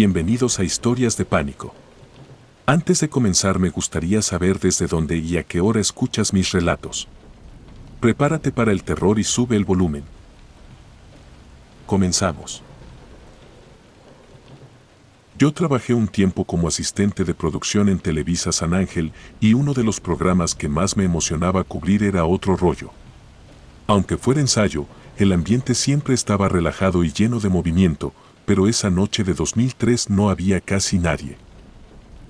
Bienvenidos a Historias de Pánico. Antes de comenzar me gustaría saber desde dónde y a qué hora escuchas mis relatos. Prepárate para el terror y sube el volumen. Comenzamos. Yo trabajé un tiempo como asistente de producción en Televisa San Ángel y uno de los programas que más me emocionaba cubrir era Otro Rollo. Aunque fuera ensayo, el ambiente siempre estaba relajado y lleno de movimiento, pero esa noche de 2003 no había casi nadie.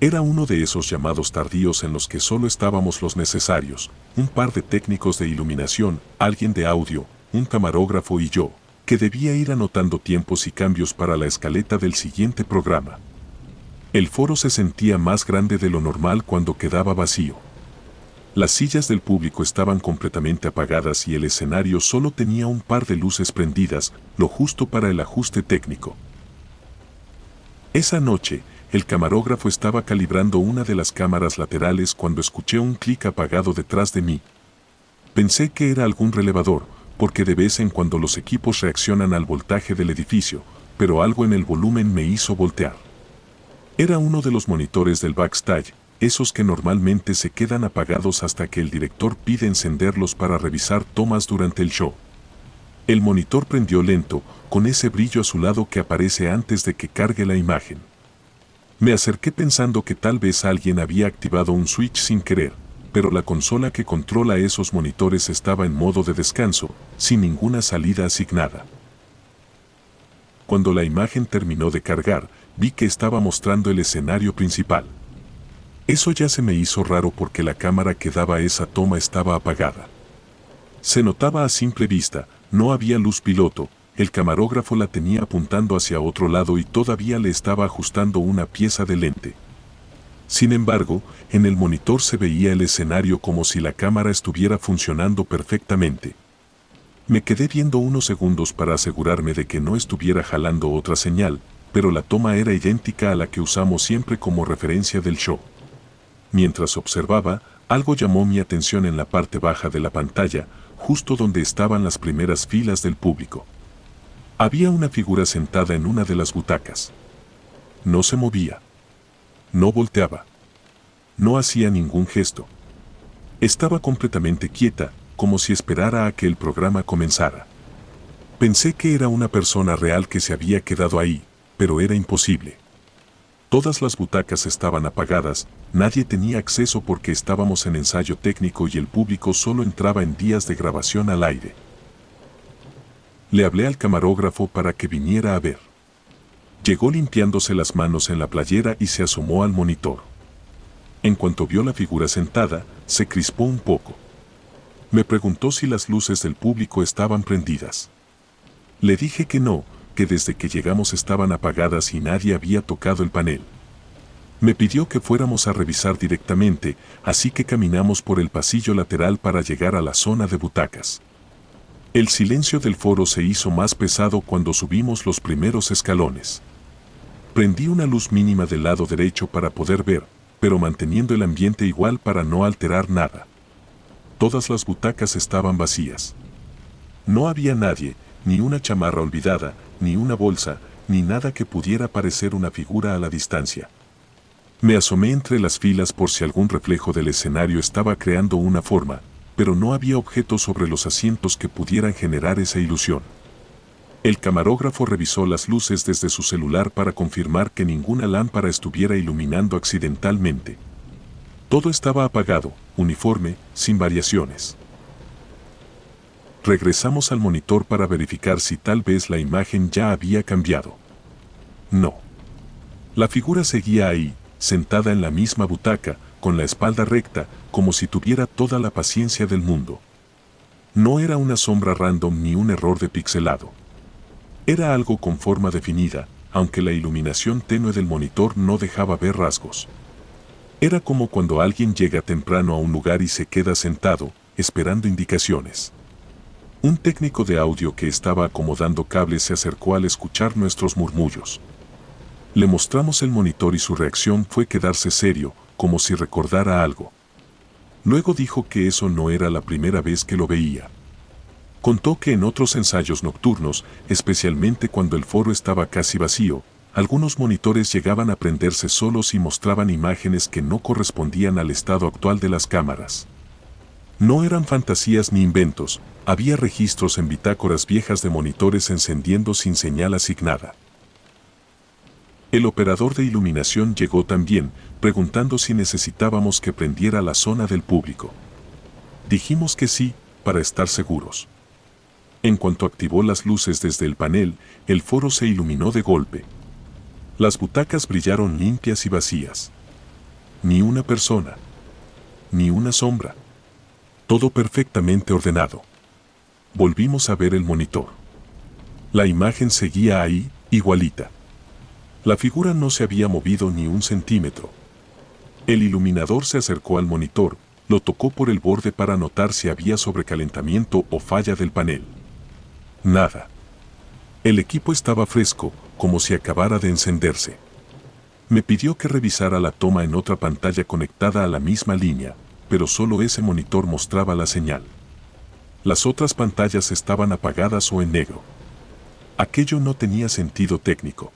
Era uno de esos llamados tardíos en los que solo estábamos los necesarios, un par de técnicos de iluminación, alguien de audio, un camarógrafo y yo, que debía ir anotando tiempos y cambios para la escaleta del siguiente programa. El foro se sentía más grande de lo normal cuando quedaba vacío. Las sillas del público estaban completamente apagadas y el escenario solo tenía un par de luces prendidas, lo justo para el ajuste técnico. Esa noche, el camarógrafo estaba calibrando una de las cámaras laterales cuando escuché un clic apagado detrás de mí. Pensé que era algún relevador, porque de vez en cuando los equipos reaccionan al voltaje del edificio, pero algo en el volumen me hizo voltear. Era uno de los monitores del backstage, esos que normalmente se quedan apagados hasta que el director pide encenderlos para revisar tomas durante el show. El monitor prendió lento, con ese brillo azulado que aparece antes de que cargue la imagen. Me acerqué pensando que tal vez alguien había activado un switch sin querer, pero la consola que controla esos monitores estaba en modo de descanso, sin ninguna salida asignada. Cuando la imagen terminó de cargar, vi que estaba mostrando el escenario principal. Eso ya se me hizo raro porque la cámara que daba esa toma estaba apagada. Se notaba a simple vista, no había luz piloto, el camarógrafo la tenía apuntando hacia otro lado y todavía le estaba ajustando una pieza de lente. Sin embargo, en el monitor se veía el escenario como si la cámara estuviera funcionando perfectamente. Me quedé viendo unos segundos para asegurarme de que no estuviera jalando otra señal, pero la toma era idéntica a la que usamos siempre como referencia del show. Mientras observaba, algo llamó mi atención en la parte baja de la pantalla, justo donde estaban las primeras filas del público. Había una figura sentada en una de las butacas. No se movía. No volteaba. No hacía ningún gesto. Estaba completamente quieta, como si esperara a que el programa comenzara. Pensé que era una persona real que se había quedado ahí, pero era imposible. Todas las butacas estaban apagadas, nadie tenía acceso porque estábamos en ensayo técnico y el público solo entraba en días de grabación al aire. Le hablé al camarógrafo para que viniera a ver. Llegó limpiándose las manos en la playera y se asomó al monitor. En cuanto vio la figura sentada, se crispó un poco. Me preguntó si las luces del público estaban prendidas. Le dije que no, que desde que llegamos estaban apagadas y nadie había tocado el panel. Me pidió que fuéramos a revisar directamente, así que caminamos por el pasillo lateral para llegar a la zona de butacas. El silencio del foro se hizo más pesado cuando subimos los primeros escalones. Prendí una luz mínima del lado derecho para poder ver, pero manteniendo el ambiente igual para no alterar nada. Todas las butacas estaban vacías. No había nadie, ni una chamarra olvidada, ni una bolsa, ni nada que pudiera parecer una figura a la distancia. Me asomé entre las filas por si algún reflejo del escenario estaba creando una forma, pero no había objetos sobre los asientos que pudieran generar esa ilusión. El camarógrafo revisó las luces desde su celular para confirmar que ninguna lámpara estuviera iluminando accidentalmente. Todo estaba apagado, uniforme, sin variaciones. Regresamos al monitor para verificar si tal vez la imagen ya había cambiado. No. La figura seguía ahí, sentada en la misma butaca, con la espalda recta, como si tuviera toda la paciencia del mundo. No era una sombra random ni un error de pixelado. Era algo con forma definida, aunque la iluminación tenue del monitor no dejaba ver rasgos. Era como cuando alguien llega temprano a un lugar y se queda sentado, esperando indicaciones. Un técnico de audio que estaba acomodando cables se acercó al escuchar nuestros murmullos. Le mostramos el monitor y su reacción fue quedarse serio, como si recordara algo. Luego dijo que eso no era la primera vez que lo veía. Contó que en otros ensayos nocturnos, especialmente cuando el foro estaba casi vacío, algunos monitores llegaban a prenderse solos y mostraban imágenes que no correspondían al estado actual de las cámaras. No eran fantasías ni inventos, había registros en bitácoras viejas de monitores encendiendo sin señal asignada. El operador de iluminación llegó también, preguntando si necesitábamos que prendiera la zona del público. Dijimos que sí, para estar seguros. En cuanto activó las luces desde el panel, el foro se iluminó de golpe. Las butacas brillaron limpias y vacías. Ni una persona. Ni una sombra. Todo perfectamente ordenado. Volvimos a ver el monitor. La imagen seguía ahí, igualita. La figura no se había movido ni un centímetro. El iluminador se acercó al monitor, lo tocó por el borde para notar si había sobrecalentamiento o falla del panel. Nada. El equipo estaba fresco, como si acabara de encenderse. Me pidió que revisara la toma en otra pantalla conectada a la misma línea, pero solo ese monitor mostraba la señal. Las otras pantallas estaban apagadas o en negro. Aquello no tenía sentido técnico.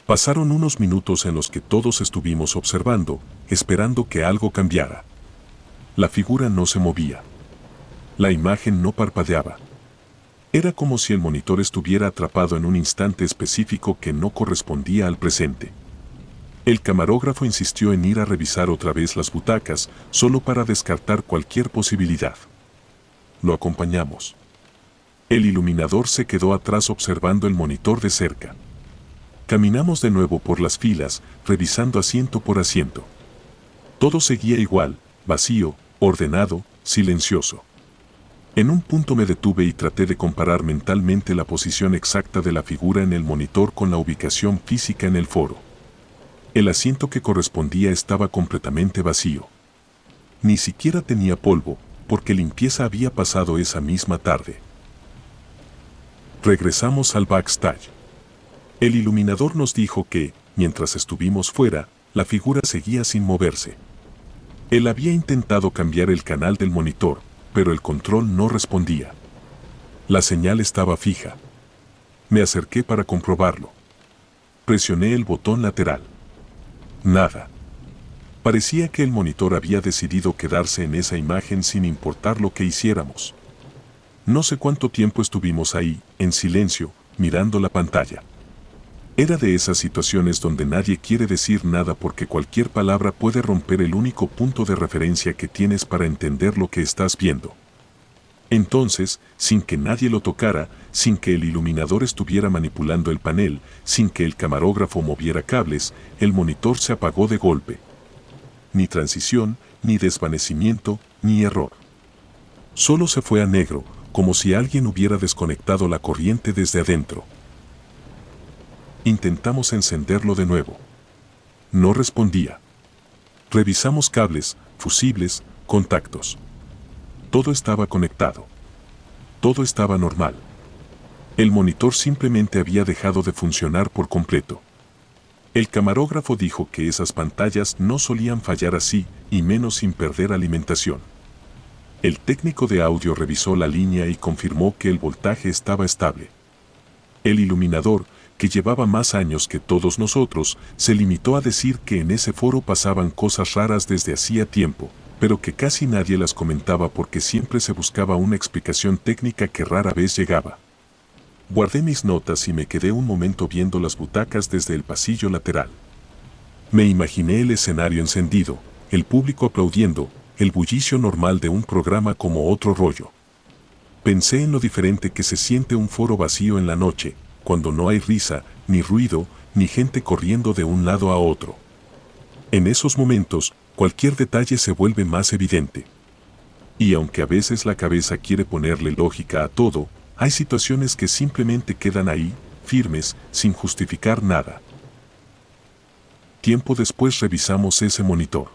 Pasaron unos minutos en los que todos estuvimos observando, esperando que algo cambiara. La figura no se movía. La imagen no parpadeaba. Era como si el monitor estuviera atrapado en un instante específico que no correspondía al presente. El camarógrafo insistió en ir a revisar otra vez las butacas, solo para descartar cualquier posibilidad. Lo acompañamos. El iluminador se quedó atrás observando el monitor de cerca. Caminamos de nuevo por las filas, revisando asiento por asiento. Todo seguía igual, vacío, ordenado, silencioso. En un punto me detuve y traté de comparar mentalmente la posición exacta de la figura en el monitor con la ubicación física en el foro. El asiento que correspondía estaba completamente vacío. Ni siquiera tenía polvo, porque limpieza había pasado esa misma tarde. Regresamos al backstage. El iluminador nos dijo que, mientras estuvimos fuera, la figura seguía sin moverse. Él había intentado cambiar el canal del monitor, pero el control no respondía. La señal estaba fija. Me acerqué para comprobarlo. Presioné el botón lateral. Nada. Parecía que el monitor había decidido quedarse en esa imagen sin importar lo que hiciéramos. No sé cuánto tiempo estuvimos ahí, en silencio, mirando la pantalla. Era de esas situaciones donde nadie quiere decir nada porque cualquier palabra puede romper el único punto de referencia que tienes para entender lo que estás viendo. Entonces, sin que nadie lo tocara, sin que el iluminador estuviera manipulando el panel, sin que el camarógrafo moviera cables, el monitor se apagó de golpe. Ni transición, ni desvanecimiento, ni error. Solo se fue a negro, como si alguien hubiera desconectado la corriente desde adentro. Intentamos encenderlo de nuevo. No respondía. Revisamos cables, fusibles, contactos. Todo estaba conectado. Todo estaba normal. El monitor simplemente había dejado de funcionar por completo. El camarógrafo dijo que esas pantallas no solían fallar así, y menos sin perder alimentación. El técnico de audio revisó la línea y confirmó que el voltaje estaba estable. El iluminador, que llevaba más años que todos nosotros, se limitó a decir que en ese foro pasaban cosas raras desde hacía tiempo, pero que casi nadie las comentaba porque siempre se buscaba una explicación técnica que rara vez llegaba. Guardé mis notas y me quedé un momento viendo las butacas desde el pasillo lateral. Me imaginé el escenario encendido, el público aplaudiendo, el bullicio normal de un programa como Otro Rollo. Pensé en lo diferente que se siente un foro vacío en la noche, cuando no hay risa, ni ruido, ni gente corriendo de un lado a otro. En esos momentos, cualquier detalle se vuelve más evidente. Y aunque a veces la cabeza quiere ponerle lógica a todo, hay situaciones que simplemente quedan ahí, firmes, sin justificar nada. Tiempo después revisamos ese monitor.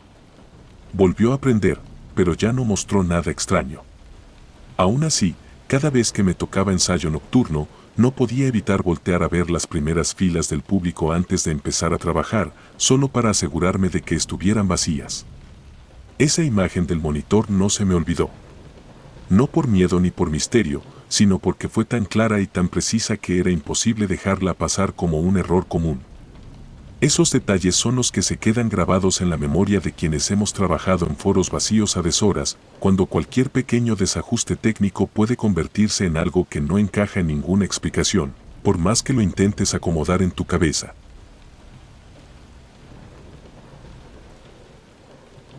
Volvió a prender, pero ya no mostró nada extraño. Aún así, cada vez que me tocaba ensayo nocturno, no podía evitar voltear a ver las primeras filas del público antes de empezar a trabajar, solo para asegurarme de que estuvieran vacías. Esa imagen del monitor no se me olvidó. No por miedo ni por misterio, sino porque fue tan clara y tan precisa que era imposible dejarla pasar como un error común. Esos detalles son los que se quedan grabados en la memoria de quienes hemos trabajado en foros vacíos a deshoras, cuando cualquier pequeño desajuste técnico puede convertirse en algo que no encaja en ninguna explicación, por más que lo intentes acomodar en tu cabeza.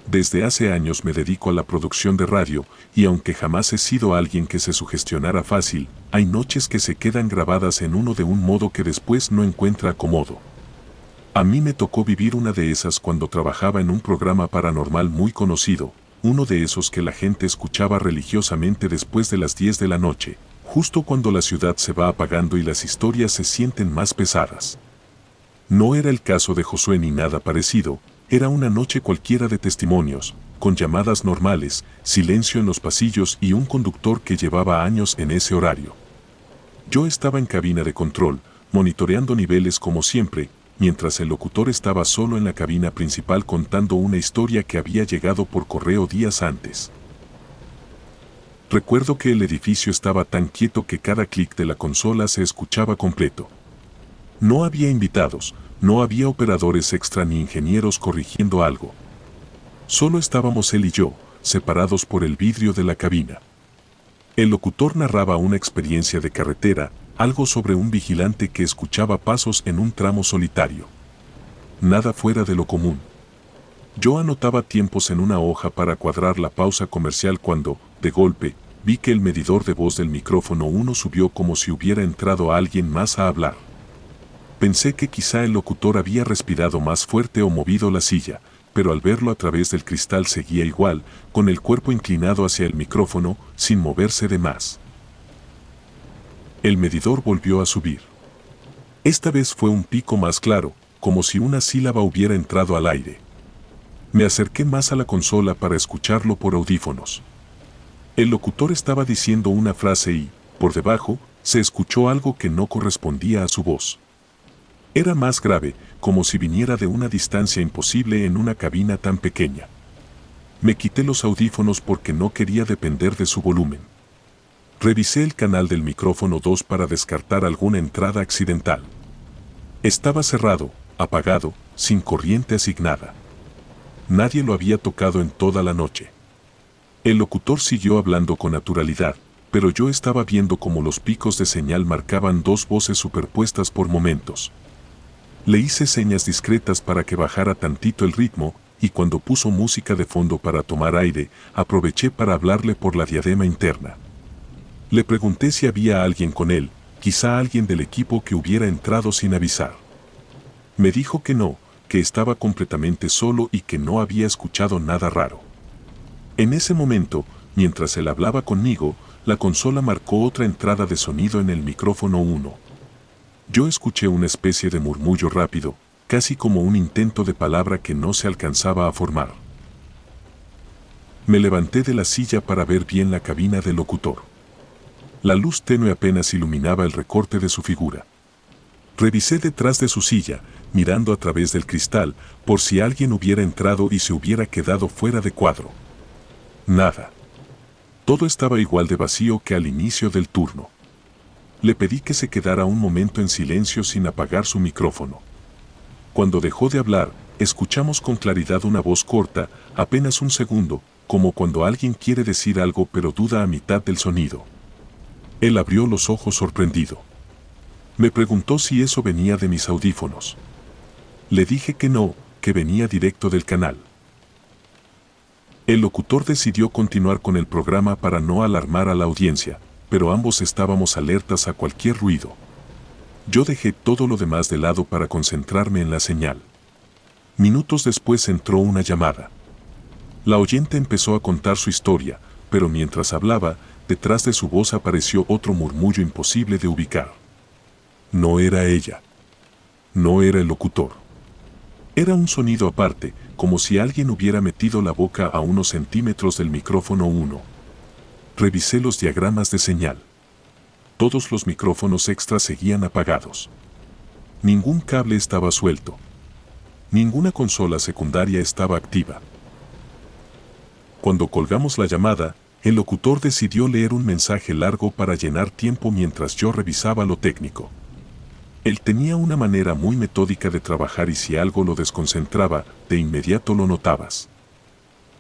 Desde hace años me dedico a la producción de radio, y aunque jamás he sido alguien que se sugestionara fácil, hay noches que se quedan grabadas en uno de un modo que después no encuentra acomodo. A mí me tocó vivir una de esas cuando trabajaba en un programa paranormal muy conocido, uno de esos que la gente escuchaba religiosamente después de las 10 de la noche, justo cuando la ciudad se va apagando y las historias se sienten más pesadas. No era el caso de Josué ni nada parecido, era una noche cualquiera de testimonios, con llamadas normales, silencio en los pasillos y un conductor que llevaba años en ese horario. Yo estaba en cabina de control, monitoreando niveles como siempre, mientras el locutor estaba solo en la cabina principal contando una historia que había llegado por correo días antes. Recuerdo que el edificio estaba tan quieto que cada clic de la consola se escuchaba completo. No había invitados, no había operadores extra ni ingenieros corrigiendo algo. Solo estábamos él y yo, separados por el vidrio de la cabina. El locutor narraba una experiencia de carretera, algo sobre un vigilante que escuchaba pasos en un tramo solitario. Nada fuera de lo común. Yo anotaba tiempos en una hoja para cuadrar la pausa comercial cuando, de golpe, vi que el medidor de voz del micrófono 1 subió como si hubiera entrado alguien más a hablar. Pensé que quizá el locutor había respirado más fuerte o movido la silla, pero al verlo a través del cristal seguía igual, con el cuerpo inclinado hacia el micrófono, sin moverse de más. El medidor volvió a subir. Esta vez fue un pico más claro, como si una sílaba hubiera entrado al aire. Me acerqué más a la consola para escucharlo por audífonos. El locutor estaba diciendo una frase y, por debajo, se escuchó algo que no correspondía a su voz. Era más grave, como si viniera de una distancia imposible en una cabina tan pequeña. Me quité los audífonos porque no quería depender de su volumen. Revisé el canal del micrófono 2 para descartar alguna entrada accidental. Estaba cerrado, apagado, sin corriente asignada. Nadie lo había tocado en toda la noche. El locutor siguió hablando con naturalidad, pero yo estaba viendo cómo los picos de señal marcaban dos voces superpuestas por momentos. Le hice señas discretas para que bajara tantito el ritmo, y cuando puso música de fondo para tomar aire, aproveché para hablarle por la diadema interna. Le pregunté si había alguien con él, quizá alguien del equipo que hubiera entrado sin avisar. Me dijo que no, que estaba completamente solo y que no había escuchado nada raro. En ese momento, mientras él hablaba conmigo, la consola marcó otra entrada de sonido en el micrófono 1. Yo escuché una especie de murmullo rápido, casi como un intento de palabra que no se alcanzaba a formar. Me levanté de la silla para ver bien la cabina del locutor. La luz tenue apenas iluminaba el recorte de su figura. Revisé detrás de su silla, mirando a través del cristal, por si alguien hubiera entrado y se hubiera quedado fuera de cuadro. Nada. Todo estaba igual de vacío que al inicio del turno. Le pedí que se quedara un momento en silencio sin apagar su micrófono. Cuando dejó de hablar, escuchamos con claridad una voz corta, apenas un segundo, como cuando alguien quiere decir algo pero duda a mitad del sonido. Él abrió los ojos sorprendido. Me preguntó si eso venía de mis audífonos. Le dije que no, que venía directo del canal. El locutor decidió continuar con el programa para no alarmar a la audiencia, pero ambos estábamos alertas a cualquier ruido. Yo dejé todo lo demás de lado para concentrarme en la señal. Minutos después entró una llamada. La oyente empezó a contar su historia, pero mientras hablaba, detrás de su voz apareció otro murmullo imposible de ubicar. No era ella. No era el locutor. Era un sonido aparte, como si alguien hubiera metido la boca a unos centímetros del micrófono 1. Revisé los diagramas de señal. Todos los micrófonos extras seguían apagados. Ningún cable estaba suelto. Ninguna consola secundaria estaba activa. Cuando colgamos la llamada, el locutor decidió leer un mensaje largo para llenar tiempo mientras yo revisaba lo técnico. Él tenía una manera muy metódica de trabajar y si algo lo desconcentraba, de inmediato lo notabas.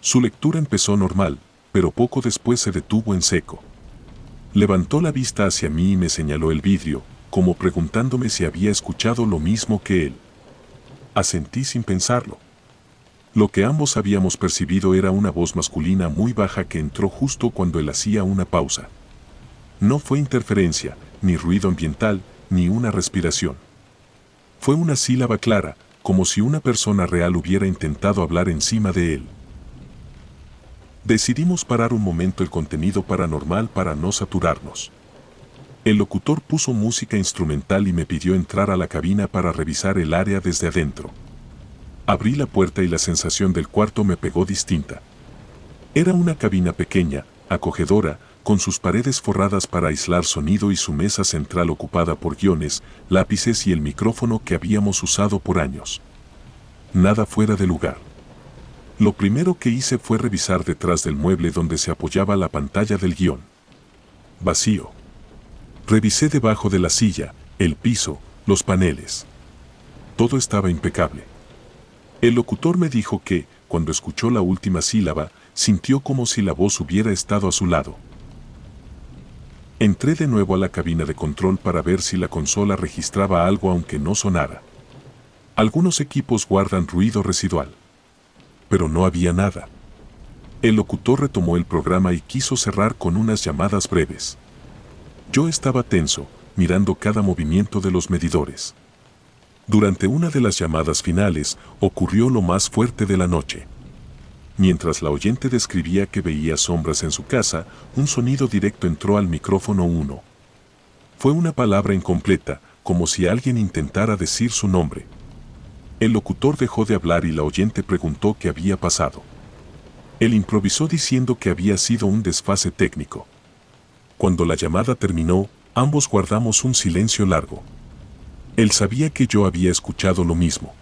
Su lectura empezó normal, pero poco después se detuvo en seco. Levantó la vista hacia mí y me señaló el vidrio, como preguntándome si había escuchado lo mismo que él. Asentí sin pensarlo. Lo que ambos habíamos percibido era una voz masculina muy baja que entró justo cuando él hacía una pausa. No fue interferencia, ni ruido ambiental, ni una respiración. Fue una sílaba clara, como si una persona real hubiera intentado hablar encima de él. Decidimos parar un momento el contenido paranormal para no saturarnos. El locutor puso música instrumental y me pidió entrar a la cabina para revisar el área desde adentro. Abrí la puerta y la sensación del cuarto me pegó distinta. Era una cabina pequeña, acogedora, con sus paredes forradas para aislar sonido y su mesa central ocupada por guiones, lápices y el micrófono que habíamos usado por años. Nada fuera de lugar. Lo primero que hice fue revisar detrás del mueble donde se apoyaba la pantalla del guión. Vacío. Revisé debajo de la silla, el piso, los paneles. Todo estaba impecable. El locutor me dijo que, cuando escuchó la última sílaba, sintió como si la voz hubiera estado a su lado. Entré de nuevo a la cabina de control para ver si la consola registraba algo aunque no sonara. Algunos equipos guardan ruido residual. Pero no había nada. El locutor retomó el programa y quiso cerrar con unas llamadas breves. Yo estaba tenso, mirando cada movimiento de los medidores. Durante una de las llamadas finales, ocurrió lo más fuerte de la noche. Mientras la oyente describía que veía sombras en su casa, un sonido directo entró al micrófono 1. Fue una palabra incompleta, como si alguien intentara decir su nombre. El locutor dejó de hablar y la oyente preguntó qué había pasado. Él improvisó diciendo que había sido un desfase técnico. Cuando la llamada terminó, ambos guardamos un silencio largo. Él sabía que yo había escuchado lo mismo.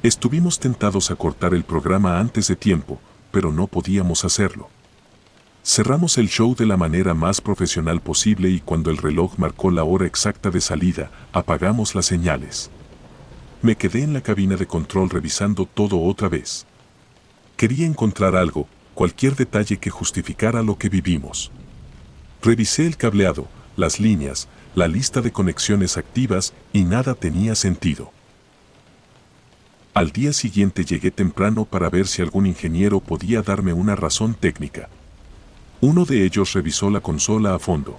Estuvimos tentados a cortar el programa antes de tiempo, pero no podíamos hacerlo. Cerramos el show de la manera más profesional posible y cuando el reloj marcó la hora exacta de salida, apagamos las señales. Me quedé en la cabina de control revisando todo otra vez. Quería encontrar algo, cualquier detalle que justificara lo que vivimos. Revisé el cableado, las líneas, la lista de conexiones activas y nada tenía sentido. Al día siguiente llegué temprano para ver si algún ingeniero podía darme una razón técnica. Uno de ellos revisó la consola a fondo.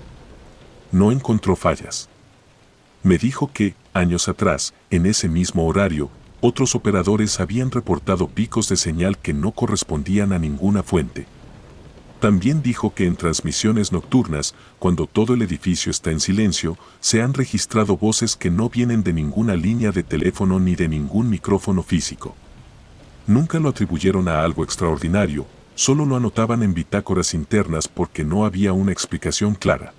No encontró fallas. Me dijo que, años atrás, en ese mismo horario, otros operadores habían reportado picos de señal que no correspondían a ninguna fuente. También dijo que en transmisiones nocturnas, cuando todo el edificio está en silencio, se han registrado voces que no vienen de ninguna línea de teléfono ni de ningún micrófono físico. Nunca lo atribuyeron a algo extraordinario, solo lo anotaban en bitácoras internas porque no había una explicación clara.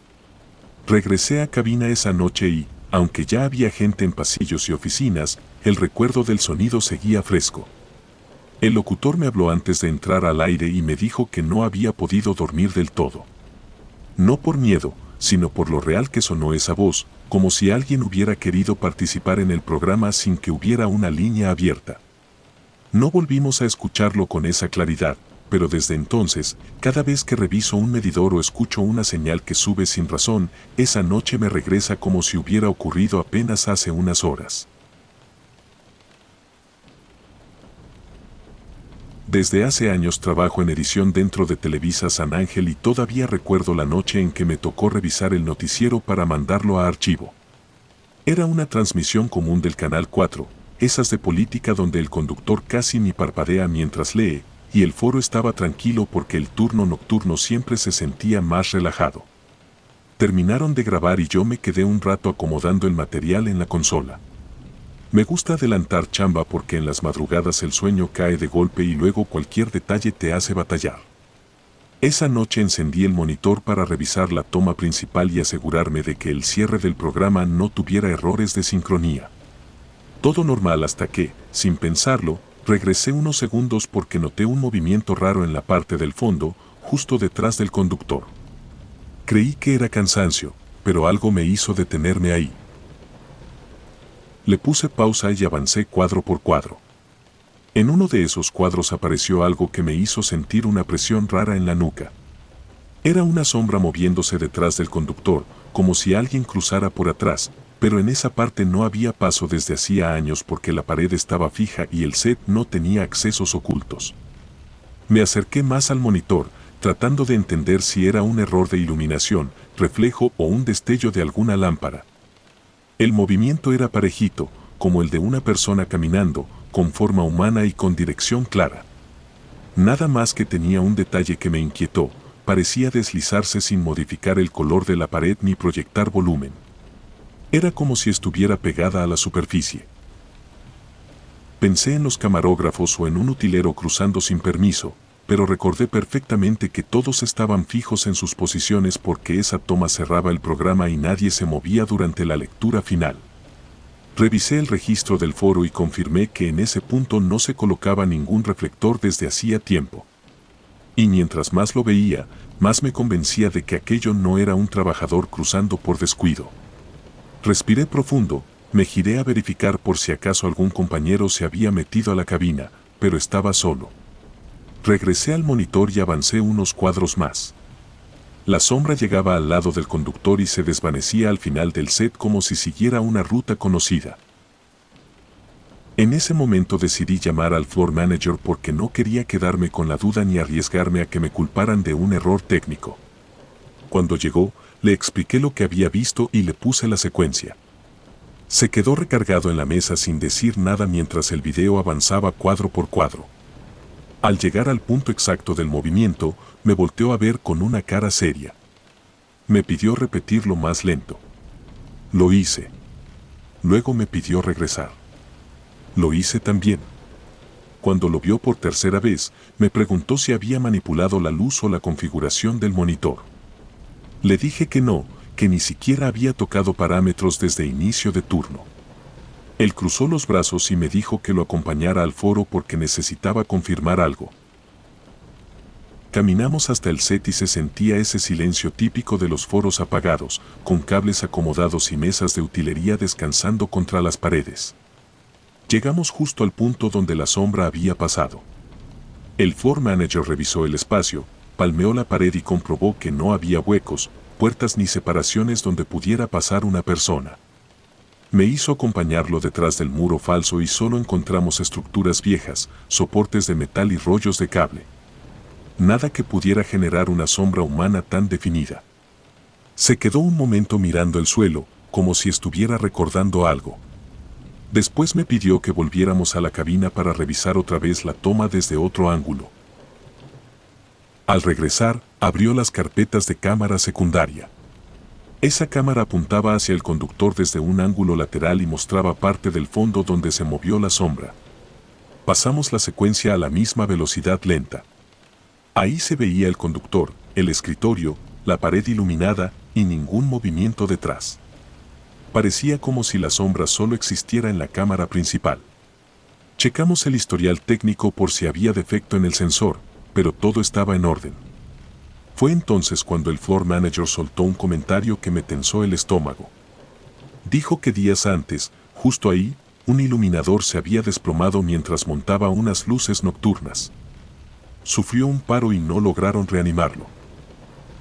Regresé a cabina esa noche y, aunque ya había gente en pasillos y oficinas, el recuerdo del sonido seguía fresco. El locutor me habló antes de entrar al aire y me dijo que no había podido dormir del todo. No por miedo, sino por lo real que sonó esa voz, como si alguien hubiera querido participar en el programa sin que hubiera una línea abierta. No volvimos a escucharlo con esa claridad, pero desde entonces, cada vez que reviso un medidor o escucho una señal que sube sin razón, esa noche me regresa como si hubiera ocurrido apenas hace unas horas. Desde hace años trabajo en edición dentro de Televisa San Ángel y todavía recuerdo la noche en que me tocó revisar el noticiero para mandarlo a archivo. Era una transmisión común del Canal 4, esas de política donde el conductor casi ni parpadea mientras lee, y el foro estaba tranquilo porque el turno nocturno siempre se sentía más relajado. Terminaron de grabar y yo me quedé un rato acomodando el material en la consola. Me gusta adelantar chamba porque en las madrugadas el sueño cae de golpe y luego cualquier detalle te hace batallar. Esa noche encendí el monitor para revisar la toma principal y asegurarme de que el cierre del programa no tuviera errores de sincronía. Todo normal hasta que, sin pensarlo, regresé unos segundos porque noté un movimiento raro en la parte del fondo, justo detrás del conductor. Creí que era cansancio, pero algo me hizo detenerme ahí. Le puse pausa y avancé cuadro por cuadro. En uno de esos cuadros apareció algo que me hizo sentir una presión rara en la nuca. Era una sombra moviéndose detrás del conductor, como si alguien cruzara por atrás, pero en esa parte no había paso desde hacía años porque la pared estaba fija y el set no tenía accesos ocultos. Me acerqué más al monitor, tratando de entender si era un error de iluminación, reflejo o un destello de alguna lámpara. El movimiento era parejito, como el de una persona caminando, con forma humana y con dirección clara. Nada más que tenía un detalle que me inquietó, parecía deslizarse sin modificar el color de la pared ni proyectar volumen. Era como si estuviera pegada a la superficie. Pensé en los camarógrafos o en un utilero cruzando sin permiso, pero recordé perfectamente que todos estaban fijos en sus posiciones porque esa toma cerraba el programa y nadie se movía durante la lectura final. Revisé el registro del foro y confirmé que en ese punto no se colocaba ningún reflector desde hacía tiempo. Y mientras más lo veía, más me convencía de que aquello no era un trabajador cruzando por descuido. Respiré profundo, me giré a verificar por si acaso algún compañero se había metido a la cabina, pero estaba solo. Regresé al monitor y avancé unos cuadros más. La sombra llegaba al lado del conductor y se desvanecía al final del set como si siguiera una ruta conocida. En ese momento decidí llamar al floor manager porque no quería quedarme con la duda ni arriesgarme a que me culparan de un error técnico. Cuando llegó, le expliqué lo que había visto y le puse la secuencia. Se quedó recargado en la mesa sin decir nada mientras el video avanzaba cuadro por cuadro. Al llegar al punto exacto del movimiento, me volteó a ver con una cara seria. Me pidió repetirlo más lento. Lo hice. Luego me pidió regresar. Lo hice también. Cuando lo vio por tercera vez, me preguntó si había manipulado la luz o la configuración del monitor. Le dije que no, que ni siquiera había tocado parámetros desde inicio de turno. Él cruzó los brazos y me dijo que lo acompañara al foro porque necesitaba confirmar algo. Caminamos hasta el set y se sentía ese silencio típico de los foros apagados, con cables acomodados y mesas de utilería descansando contra las paredes. Llegamos justo al punto donde la sombra había pasado. El floor manager revisó el espacio, palmeó la pared y comprobó que no había huecos, puertas ni separaciones donde pudiera pasar una persona. Me hizo acompañarlo detrás del muro falso y solo encontramos estructuras viejas, soportes de metal y rollos de cable. Nada que pudiera generar una sombra humana tan definida. Se quedó un momento mirando el suelo, como si estuviera recordando algo. Después me pidió que volviéramos a la cabina para revisar otra vez la toma desde otro ángulo. Al regresar, abrió las carpetas de cámara secundaria. Esa cámara apuntaba hacia el conductor desde un ángulo lateral y mostraba parte del fondo donde se movió la sombra. Pasamos la secuencia a la misma velocidad lenta. Ahí se veía el conductor, el escritorio, la pared iluminada y ningún movimiento detrás. Parecía como si la sombra solo existiera en la cámara principal. Checamos el historial técnico por si había defecto en el sensor, pero todo estaba en orden. Fue entonces cuando el floor manager soltó un comentario que me tensó el estómago. Dijo que días antes, justo ahí, un iluminador se había desplomado mientras montaba unas luces nocturnas. Sufrió un paro y no lograron reanimarlo.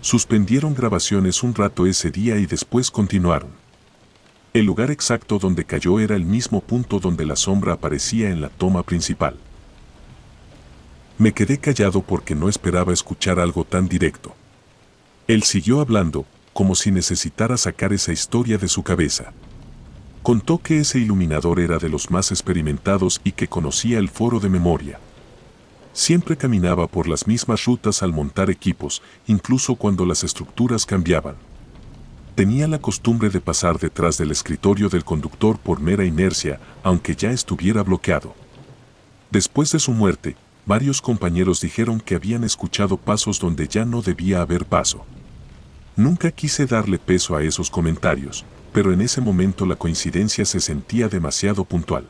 Suspendieron grabaciones un rato ese día y después continuaron. El lugar exacto donde cayó era el mismo punto donde la sombra aparecía en la toma principal. Me quedé callado porque no esperaba escuchar algo tan directo. Él siguió hablando, como si necesitara sacar esa historia de su cabeza. Contó que ese iluminador era de los más experimentados y que conocía el foro de memoria. Siempre caminaba por las mismas rutas al montar equipos, incluso cuando las estructuras cambiaban. Tenía la costumbre de pasar detrás del escritorio del conductor por mera inercia, aunque ya estuviera bloqueado. Después de su muerte, varios compañeros dijeron que habían escuchado pasos donde ya no debía haber paso. Nunca quise darle peso a esos comentarios, pero en ese momento la coincidencia se sentía demasiado puntual.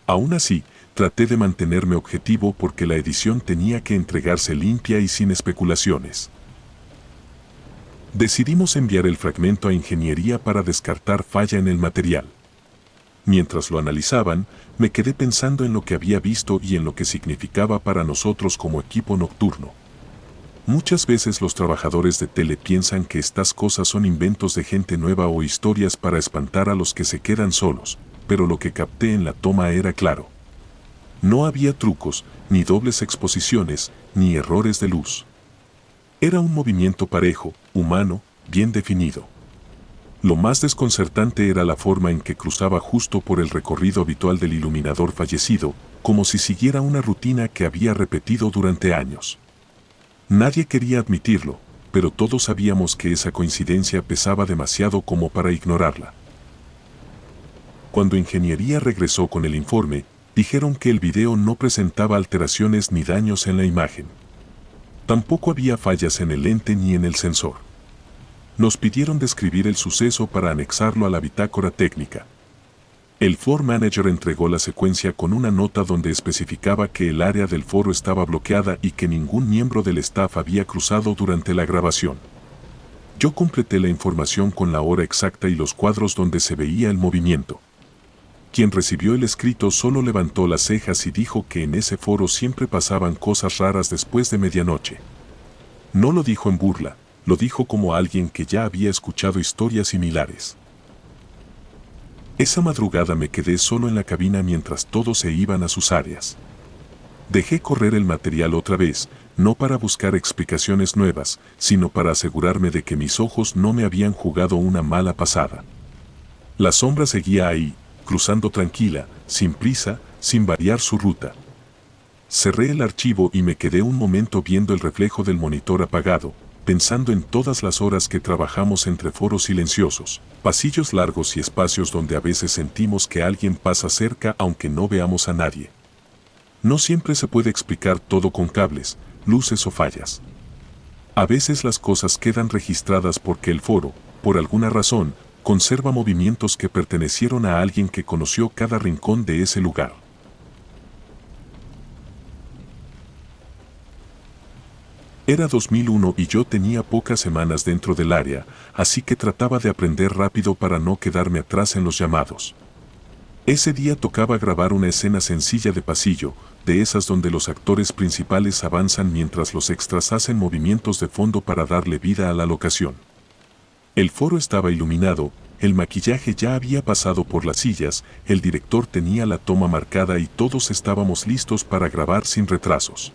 Aún así, traté de mantenerme objetivo porque la edición tenía que entregarse limpia y sin especulaciones. Decidimos enviar el fragmento a ingeniería para descartar falla en el material. Mientras lo analizaban, me quedé pensando en lo que había visto y en lo que significaba para nosotros como equipo nocturno. Muchas veces los trabajadores de tele piensan que estas cosas son inventos de gente nueva o historias para espantar a los que se quedan solos, pero lo que capté en la toma era claro. No había trucos, ni dobles exposiciones, ni errores de luz. Era un movimiento parejo, humano, bien definido. Lo más desconcertante era la forma en que cruzaba justo por el recorrido habitual del iluminador fallecido, como si siguiera una rutina que había repetido durante años. Nadie quería admitirlo, pero todos sabíamos que esa coincidencia pesaba demasiado como para ignorarla. Cuando ingeniería regresó con el informe, dijeron que el video no presentaba alteraciones ni daños en la imagen. Tampoco había fallas en el lente ni en el sensor. Nos pidieron describir el suceso para anexarlo a la bitácora técnica. El floor manager entregó la secuencia con una nota donde especificaba que el área del foro estaba bloqueada y que ningún miembro del staff había cruzado durante la grabación. Yo completé la información con la hora exacta y los cuadros donde se veía el movimiento. Quien recibió el escrito solo levantó las cejas y dijo que en ese foro siempre pasaban cosas raras después de medianoche. No lo dijo en burla, lo dijo como alguien que ya había escuchado historias similares. Esa madrugada me quedé solo en la cabina mientras todos se iban a sus áreas. Dejé correr el material otra vez, no para buscar explicaciones nuevas, sino para asegurarme de que mis ojos no me habían jugado una mala pasada. La sombra seguía ahí, cruzando tranquila, sin prisa, sin variar su ruta. Cerré el archivo y me quedé un momento viendo el reflejo del monitor apagado, pensando en todas las horas que trabajamos entre foros silenciosos, pasillos largos y espacios donde a veces sentimos que alguien pasa cerca aunque no veamos a nadie. No siempre se puede explicar todo con cables, luces o fallas. A veces las cosas quedan registradas porque el foro, por alguna razón, conserva movimientos que pertenecieron a alguien que conoció cada rincón de ese lugar. Era 2001 y yo tenía pocas semanas dentro del área, así que trataba de aprender rápido para no quedarme atrás en los llamados. Ese día tocaba grabar una escena sencilla de pasillo, de esas donde los actores principales avanzan mientras los extras hacen movimientos de fondo para darle vida a la locación. El foro estaba iluminado, el maquillaje ya había pasado por las sillas, el director tenía la toma marcada y todos estábamos listos para grabar sin retrasos.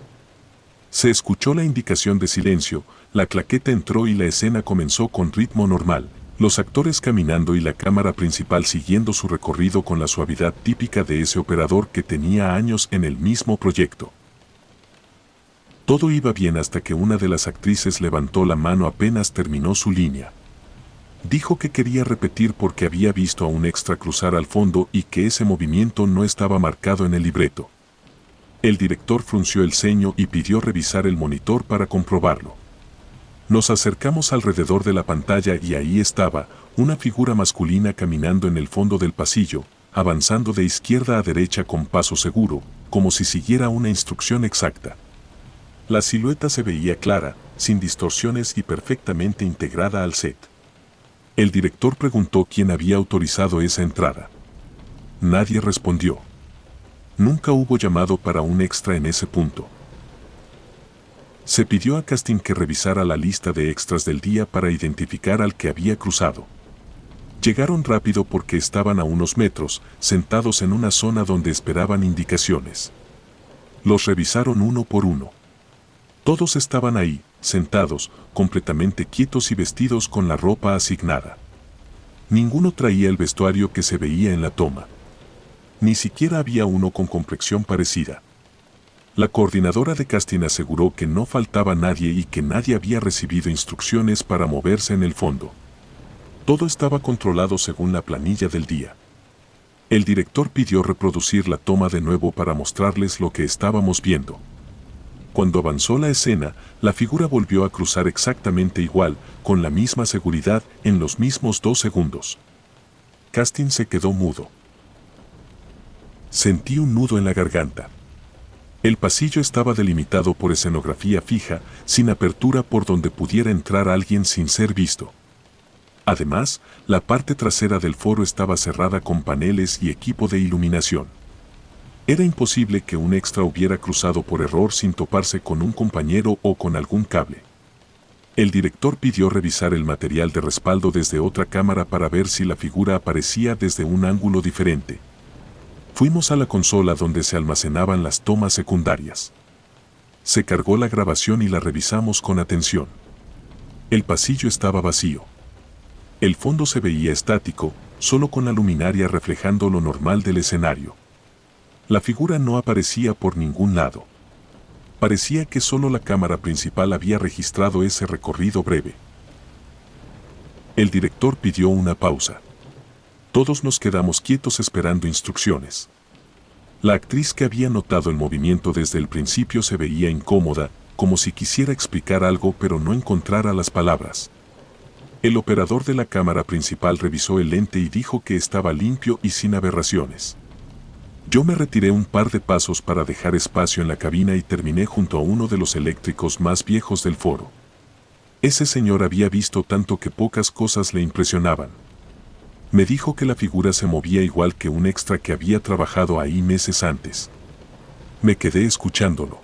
Se escuchó la indicación de silencio, la claqueta entró y la escena comenzó con ritmo normal, los actores caminando y la cámara principal siguiendo su recorrido con la suavidad típica de ese operador que tenía años en el mismo proyecto. Todo iba bien hasta que una de las actrices levantó la mano apenas terminó su línea. Dijo que quería repetir porque había visto a un extra cruzar al fondo y que ese movimiento no estaba marcado en el libreto. El director frunció el ceño y pidió revisar el monitor para comprobarlo. Nos acercamos alrededor de la pantalla y ahí estaba, una figura masculina caminando en el fondo del pasillo, avanzando de izquierda a derecha con paso seguro, como si siguiera una instrucción exacta. La silueta se veía clara, sin distorsiones y perfectamente integrada al set. El director preguntó quién había autorizado esa entrada. Nadie respondió. Nunca hubo llamado para un extra en ese punto. Se pidió a casting que revisara la lista de extras del día para identificar al que había cruzado. Llegaron rápido porque estaban a unos metros, sentados en una zona donde esperaban indicaciones. Los revisaron uno por uno. Todos estaban ahí, sentados, completamente quietos y vestidos con la ropa asignada. Ninguno traía el vestuario que se veía en la toma. Ni siquiera había uno con complexión parecida. La coordinadora de casting aseguró que no faltaba nadie y que nadie había recibido instrucciones para moverse en el fondo. Todo estaba controlado según la planilla del día. El director pidió reproducir la toma de nuevo para mostrarles lo que estábamos viendo. Cuando avanzó la escena, la figura volvió a cruzar exactamente igual, con la misma seguridad, en los mismos 2 segundos. Casting se quedó mudo. Sentí un nudo en la garganta. El pasillo estaba delimitado por escenografía fija, sin apertura por donde pudiera entrar alguien sin ser visto. Además, la parte trasera del foro estaba cerrada con paneles y equipo de iluminación. Era imposible que un extra hubiera cruzado por error sin toparse con un compañero o con algún cable. El director pidió revisar el material de respaldo desde otra cámara para ver si la figura aparecía desde un ángulo diferente. Fuimos a la consola donde se almacenaban las tomas secundarias. Se cargó la grabación y la revisamos con atención. El pasillo estaba vacío. El fondo se veía estático, solo con la luminaria reflejando lo normal del escenario. La figura no aparecía por ningún lado. Parecía que solo la cámara principal había registrado ese recorrido breve. El director pidió una pausa. Todos nos quedamos quietos esperando instrucciones. La actriz que había notado el movimiento desde el principio se veía incómoda, como si quisiera explicar algo pero no encontrara las palabras. El operador de la cámara principal revisó el lente y dijo que estaba limpio y sin aberraciones. Yo me retiré un par de pasos para dejar espacio en la cabina y terminé junto a uno de los eléctricos más viejos del foro. Ese señor había visto tanto que pocas cosas le impresionaban. Me dijo que la figura se movía igual que un extra que había trabajado ahí meses antes. Me quedé escuchándolo.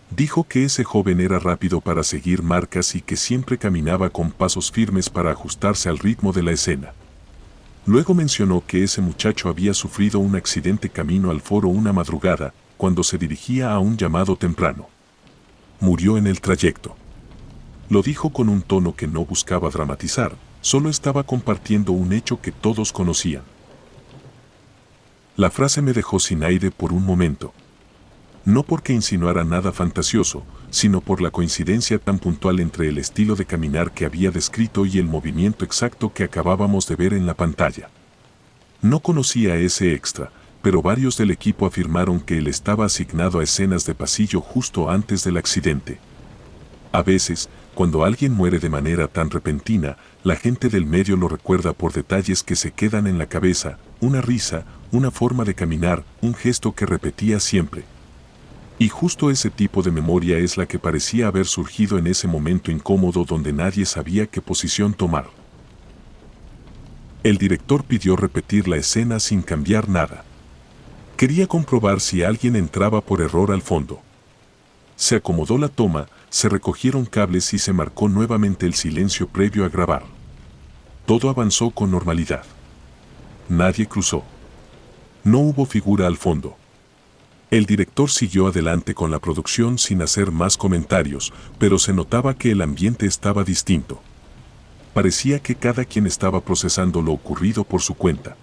Dijo que ese joven era rápido para seguir marcas y que siempre caminaba con pasos firmes para ajustarse al ritmo de la escena. Luego mencionó que ese muchacho había sufrido un accidente camino al foro una madrugada, cuando se dirigía a un llamado temprano. Murió en el trayecto. Lo dijo con un tono que no buscaba dramatizar, solo estaba compartiendo un hecho que todos conocían. La frase me dejó sin aire por un momento. No porque insinuara nada fantasioso, sino por la coincidencia tan puntual entre el estilo de caminar que había descrito y el movimiento exacto que acabábamos de ver en la pantalla. No conocía a ese extra, pero varios del equipo afirmaron que él estaba asignado a escenas de pasillo justo antes del accidente. A veces, cuando alguien muere de manera tan repentina, la gente del medio lo recuerda por detalles que se quedan en la cabeza, una risa, una forma de caminar, un gesto que repetía siempre. Y justo ese tipo de memoria es la que parecía haber surgido en ese momento incómodo donde nadie sabía qué posición tomar. El director pidió repetir la escena sin cambiar nada. Quería comprobar si alguien entraba por error al fondo. Se acomodó la toma, se recogieron cables y se marcó nuevamente el silencio previo a grabar. Todo avanzó con normalidad. Nadie cruzó. No hubo figura al fondo. El director siguió adelante con la producción sin hacer más comentarios, pero se notaba que el ambiente estaba distinto. Parecía que cada quien estaba procesando lo ocurrido por su cuenta.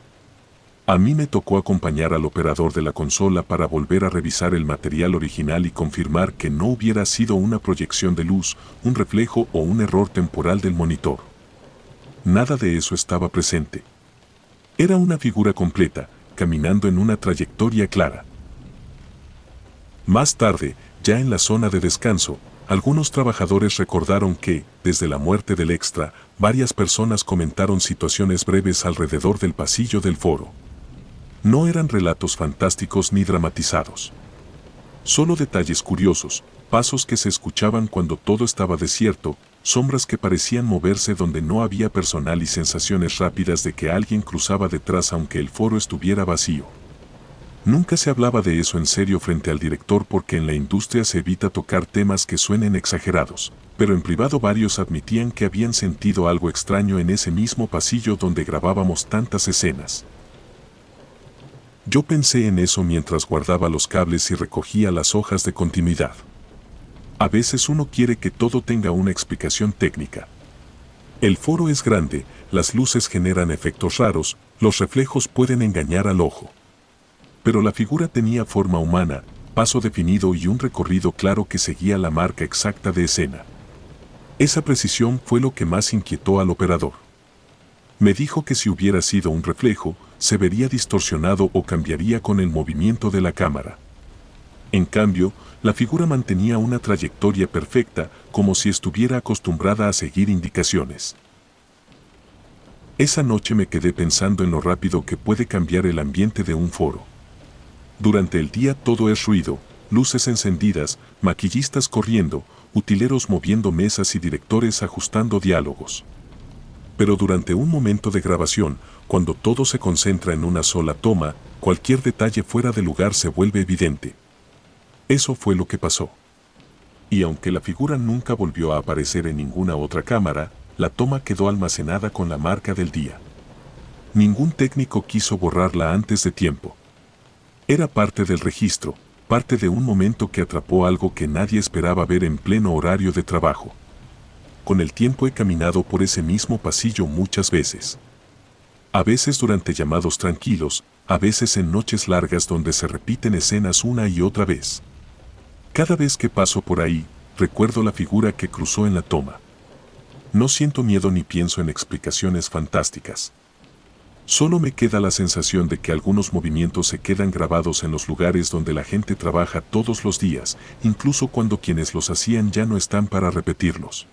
A mí me tocó acompañar al operador de la consola para volver a revisar el material original y confirmar que no hubiera sido una proyección de luz, un reflejo o un error temporal del monitor. Nada de eso estaba presente. Era una figura completa, caminando en una trayectoria clara. Más tarde, ya en la zona de descanso, algunos trabajadores recordaron que, desde la muerte del extra, varias personas comentaron situaciones breves alrededor del pasillo del foro. No eran relatos fantásticos ni dramatizados. Solo detalles curiosos, pasos que se escuchaban cuando todo estaba desierto, sombras que parecían moverse donde no había personal y sensaciones rápidas de que alguien cruzaba detrás aunque el foro estuviera vacío. Nunca se hablaba de eso en serio frente al director porque en la industria se evita tocar temas que suenen exagerados, pero en privado varios admitían que habían sentido algo extraño en ese mismo pasillo donde grabábamos tantas escenas. Yo pensé en eso mientras guardaba los cables y recogía las hojas de continuidad. A veces uno quiere que todo tenga una explicación técnica. El foro es grande, las luces generan efectos raros, los reflejos pueden engañar al ojo. Pero la figura tenía forma humana, paso definido y un recorrido claro que seguía la marca exacta de escena. Esa precisión fue lo que más inquietó al operador. Me dijo que si hubiera sido un reflejo, se vería distorsionado o cambiaría con el movimiento de la cámara. En cambio, la figura mantenía una trayectoria perfecta, como si estuviera acostumbrada a seguir indicaciones. Esa noche me quedé pensando en lo rápido que puede cambiar el ambiente de un foro. Durante el día todo es ruido, luces encendidas, maquillistas corriendo, utileros moviendo mesas y directores ajustando diálogos. Pero durante un momento de grabación, cuando todo se concentra en una sola toma, cualquier detalle fuera de lugar se vuelve evidente. Eso fue lo que pasó. Y aunque la figura nunca volvió a aparecer en ninguna otra cámara, la toma quedó almacenada con la marca del día. Ningún técnico quiso borrarla antes de tiempo. Era parte del registro, parte de un momento que atrapó algo que nadie esperaba ver en pleno horario de trabajo. Con el tiempo he caminado por ese mismo pasillo muchas veces. A veces durante llamados tranquilos, a veces en noches largas donde se repiten escenas una y otra vez. Cada vez que paso por ahí, recuerdo la figura que cruzó en la toma. No siento miedo ni pienso en explicaciones fantásticas. Solo me queda la sensación de que algunos movimientos se quedan grabados en los lugares donde la gente trabaja todos los días, incluso cuando quienes los hacían ya no están para repetirlos.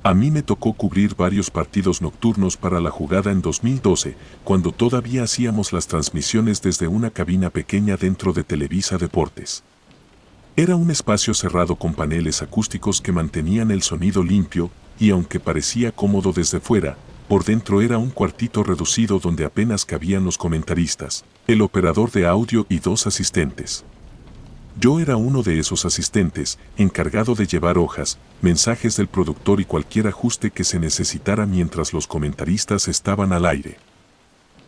A mí me tocó cubrir varios partidos nocturnos para la jugada en 2012, cuando todavía hacíamos las transmisiones desde una cabina pequeña dentro de Televisa Deportes. Era un espacio cerrado con paneles acústicos que mantenían el sonido limpio, y aunque parecía cómodo desde fuera, por dentro era un cuartito reducido donde apenas cabían los comentaristas, el operador de audio y 2 asistentes. Yo era uno de esos asistentes, encargado de llevar hojas, mensajes del productor y cualquier ajuste que se necesitara mientras los comentaristas estaban al aire.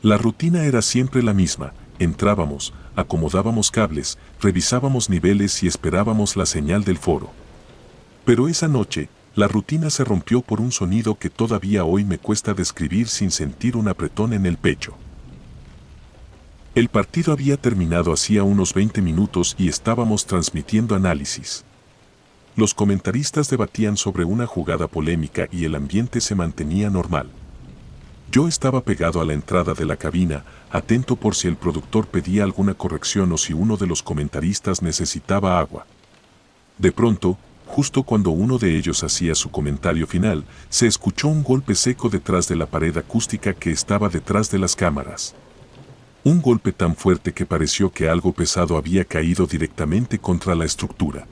La rutina era siempre la misma: entrábamos, acomodábamos cables, revisábamos niveles y esperábamos la señal del foro. Pero esa noche, la rutina se rompió por un sonido que todavía hoy me cuesta describir sin sentir un apretón en el pecho. El partido había terminado hacía unos 20 minutos y estábamos transmitiendo análisis. Los comentaristas debatían sobre una jugada polémica y el ambiente se mantenía normal. Yo estaba pegado a la entrada de la cabina, atento por si el productor pedía alguna corrección o si uno de los comentaristas necesitaba agua. De pronto, justo cuando uno de ellos hacía su comentario final, se escuchó un golpe seco detrás de la pared acústica que estaba detrás de las cámaras. Un golpe tan fuerte que pareció que algo pesado había caído directamente contra la estructura.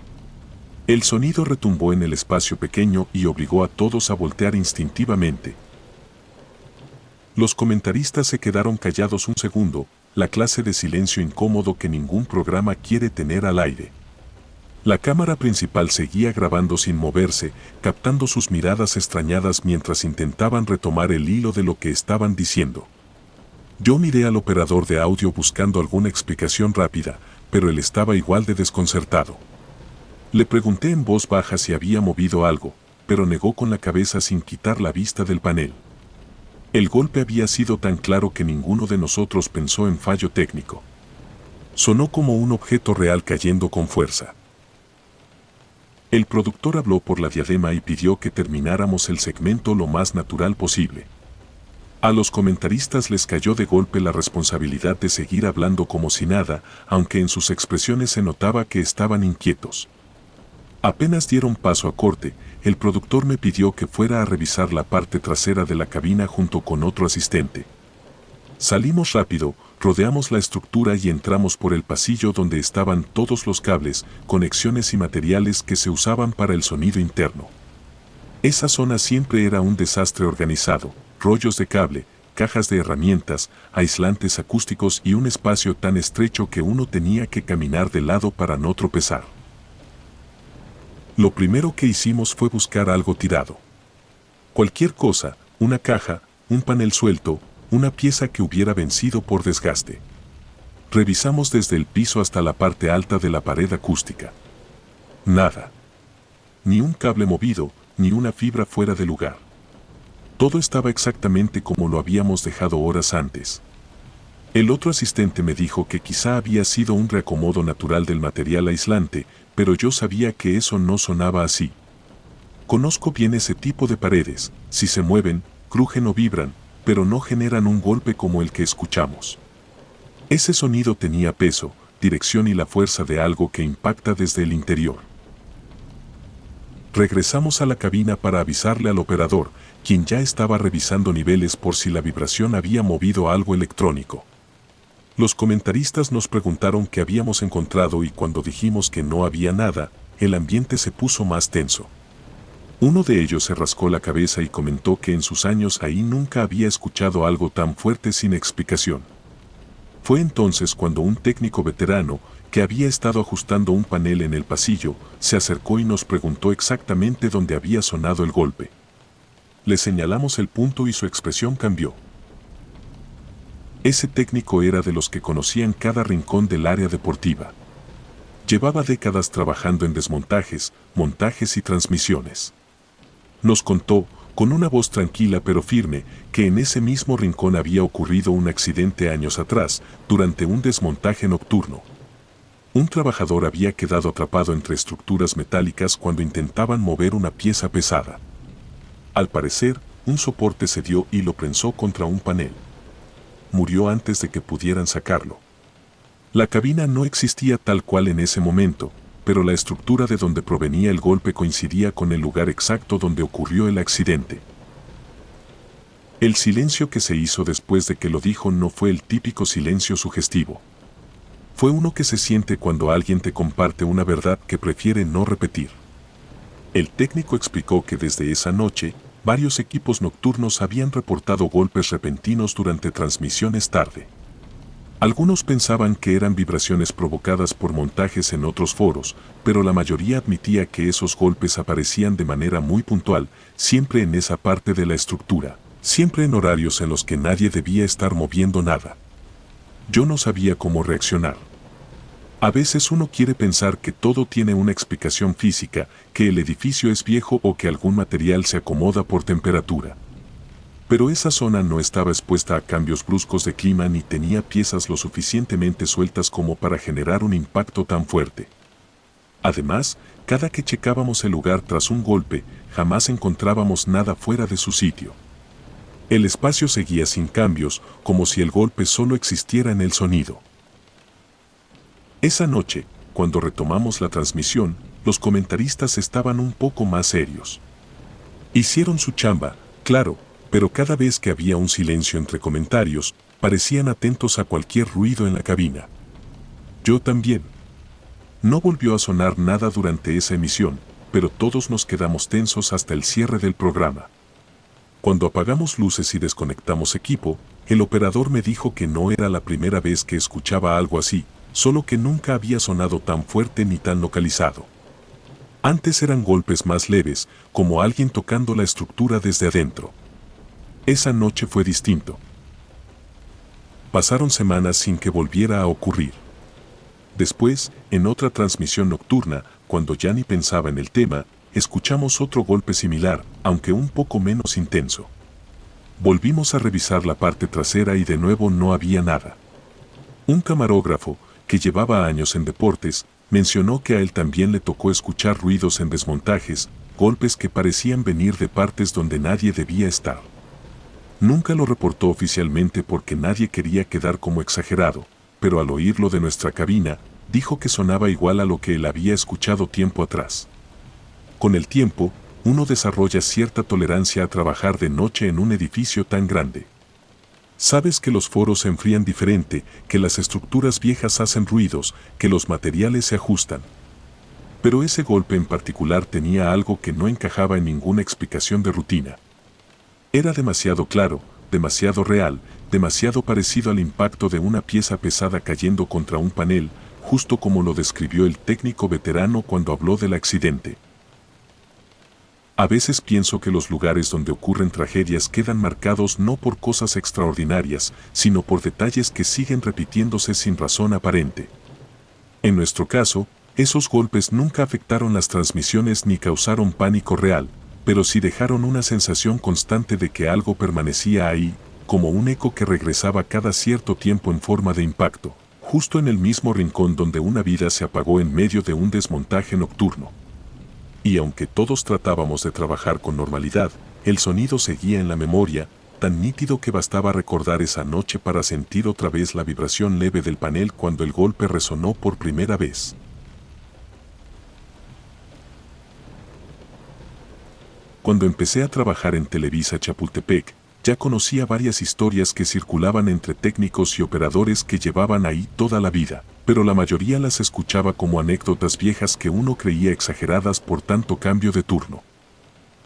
El sonido retumbó en el espacio pequeño y obligó a todos a voltear instintivamente. Los comentaristas se quedaron callados un segundo, la clase de silencio incómodo que ningún programa quiere tener al aire. La cámara principal seguía grabando sin moverse, captando sus miradas extrañadas mientras intentaban retomar el hilo de lo que estaban diciendo. Yo miré al operador de audio buscando alguna explicación rápida, pero él estaba igual de desconcertado. Le pregunté en voz baja si había movido algo, pero negó con la cabeza sin quitar la vista del panel. El golpe había sido tan claro que ninguno de nosotros pensó en fallo técnico. Sonó como un objeto real cayendo con fuerza. El productor habló por la diadema y pidió que termináramos el segmento lo más natural posible. A los comentaristas les cayó de golpe la responsabilidad de seguir hablando como si nada, aunque en sus expresiones se notaba que estaban inquietos. Apenas dieron paso a corte, el productor me pidió que fuera a revisar la parte trasera de la cabina junto con otro asistente. Salimos rápido, rodeamos la estructura y entramos por el pasillo donde estaban todos los cables, conexiones y materiales que se usaban para el sonido interno. Esa zona siempre era un desastre organizado: rollos de cable, cajas de herramientas, aislantes acústicos y un espacio tan estrecho que uno tenía que caminar de lado para no tropezar. Lo primero que hicimos fue buscar algo tirado. Cualquier cosa, una caja, un panel suelto, una pieza que hubiera vencido por desgaste. Revisamos desde el piso hasta la parte alta de la pared acústica. Nada. Ni un cable movido, ni una fibra fuera de lugar. Todo estaba exactamente como lo habíamos dejado horas antes. El otro asistente me dijo que quizá había sido un reacomodo natural del material aislante, pero yo sabía que eso no sonaba así. Conozco bien ese tipo de paredes: si se mueven, crujen o vibran, pero no generan un golpe como el que escuchamos. Ese sonido tenía peso, dirección y la fuerza de algo que impacta desde el interior. Regresamos a la cabina para avisarle al operador, quien ya estaba revisando niveles por si la vibración había movido algo electrónico. Los comentaristas nos preguntaron qué habíamos encontrado y cuando dijimos que no había nada, el ambiente se puso más tenso. Uno de ellos se rascó la cabeza y comentó que en sus años ahí nunca había escuchado algo tan fuerte sin explicación. Fue entonces cuando un técnico veterano, que había estado ajustando un panel en el pasillo, se acercó y nos preguntó exactamente dónde había sonado el golpe. Le señalamos el punto y su expresión cambió. Ese técnico era de los que conocían cada rincón del área deportiva. Llevaba décadas trabajando en desmontajes, montajes y transmisiones. Nos contó, con una voz tranquila pero firme, que en ese mismo rincón había ocurrido un accidente años atrás, durante un desmontaje nocturno. Un trabajador había quedado atrapado entre estructuras metálicas cuando intentaban mover una pieza pesada. Al parecer, un soporte cedió y lo prensó contra un panel. Murió antes de que pudieran sacarlo. La cabina no existía tal cual en ese momento, pero la estructura de donde provenía el golpe coincidía con el lugar exacto donde ocurrió el accidente. El silencio que se hizo después de que lo dijo no fue el típico silencio sugestivo. Fue uno que se siente cuando alguien te comparte una verdad que prefiere no repetir. El técnico explicó que desde esa noche, varios equipos nocturnos habían reportado golpes repentinos durante transmisiones tarde. Algunos pensaban que eran vibraciones provocadas por montajes en otros foros, pero la mayoría admitía que esos golpes aparecían de manera muy puntual, siempre en esa parte de la estructura, siempre en horarios en los que nadie debía estar moviendo nada. Yo no sabía cómo reaccionar. A veces uno quiere pensar que todo tiene una explicación física, que el edificio es viejo o que algún material se acomoda por temperatura. Pero esa zona no estaba expuesta a cambios bruscos de clima ni tenía piezas lo suficientemente sueltas como para generar un impacto tan fuerte. Además, cada que checábamos el lugar tras un golpe, jamás encontrábamos nada fuera de su sitio. El espacio seguía sin cambios, como si el golpe solo existiera en el sonido. Esa noche, cuando retomamos la transmisión, los comentaristas estaban un poco más serios. Hicieron su chamba, claro, pero cada vez que había un silencio entre comentarios, parecían atentos a cualquier ruido en la cabina. Yo también. No volvió a sonar nada durante esa emisión, pero todos nos quedamos tensos hasta el cierre del programa. Cuando apagamos luces y desconectamos equipo, el operador me dijo que no era la primera vez que escuchaba algo así, solo que nunca había sonado tan fuerte ni tan localizado. Antes eran golpes más leves, como alguien tocando la estructura desde adentro. Esa noche fue distinto. Pasaron semanas sin que volviera a ocurrir. Después, en otra transmisión nocturna, cuando ya ni pensaba en el tema, escuchamos otro golpe similar, aunque un poco menos intenso. Volvimos a revisar la parte trasera y de nuevo no había nada. Un camarógrafo, que llevaba años en deportes, mencionó que a él también le tocó escuchar ruidos en desmontajes, golpes que parecían venir de partes donde nadie debía estar. Nunca lo reportó oficialmente porque nadie quería quedar como exagerado, pero al oírlo de nuestra cabina, dijo que sonaba igual a lo que él había escuchado tiempo atrás. Con el tiempo, uno desarrolla cierta tolerancia a trabajar de noche en un edificio tan grande. Sabes que los foros se enfrían diferente, que las estructuras viejas hacen ruidos, que los materiales se ajustan. Pero ese golpe en particular tenía algo que no encajaba en ninguna explicación de rutina. Era demasiado claro, demasiado real, demasiado parecido al impacto de una pieza pesada cayendo contra un panel, justo como lo describió el técnico veterano cuando habló del accidente. A veces pienso que los lugares donde ocurren tragedias quedan marcados no por cosas extraordinarias, sino por detalles que siguen repitiéndose sin razón aparente. En nuestro caso, esos golpes nunca afectaron las transmisiones ni causaron pánico real, pero sí dejaron una sensación constante de que algo permanecía ahí, como un eco que regresaba cada cierto tiempo en forma de impacto, justo en el mismo rincón donde una vida se apagó en medio de un desmontaje nocturno. Y aunque todos tratábamos de trabajar con normalidad, el sonido seguía en la memoria, tan nítido que bastaba recordar esa noche para sentir otra vez la vibración leve del panel cuando el golpe resonó por primera vez. Cuando empecé a trabajar en Televisa Chapultepec, ya conocía varias historias que circulaban entre técnicos y operadores que llevaban ahí toda la vida, pero la mayoría las escuchaba como anécdotas viejas que uno creía exageradas por tanto cambio de turno.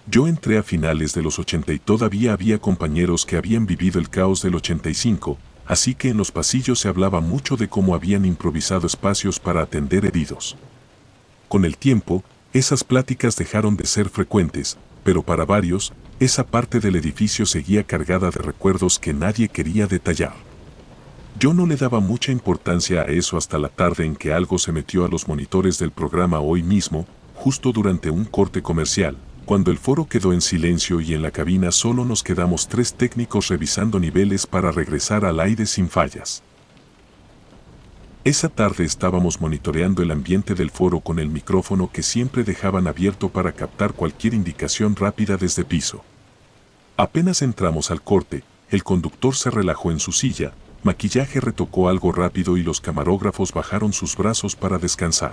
Yo entré a finales de los 80 y todavía había compañeros que habían vivido el caos del 85, así que en los pasillos se hablaba mucho de cómo habían improvisado espacios para atender heridos. Con el tiempo, esas pláticas dejaron de ser frecuentes, pero para varios, esa parte del edificio seguía cargada de recuerdos que nadie quería detallar. Yo no le daba mucha importancia a eso hasta la tarde en que algo se metió a los monitores del programa Hoy Mismo, justo durante un corte comercial, cuando el foro quedó en silencio y en la cabina solo nos quedamos 3 técnicos revisando niveles para regresar al aire sin fallas. Esa tarde estábamos monitoreando el ambiente del foro con el micrófono que siempre dejaban abierto para captar cualquier indicación rápida desde piso. Apenas entramos al corte, el conductor se relajó en su silla, maquillaje retocó algo rápido y los camarógrafos bajaron sus brazos para descansar.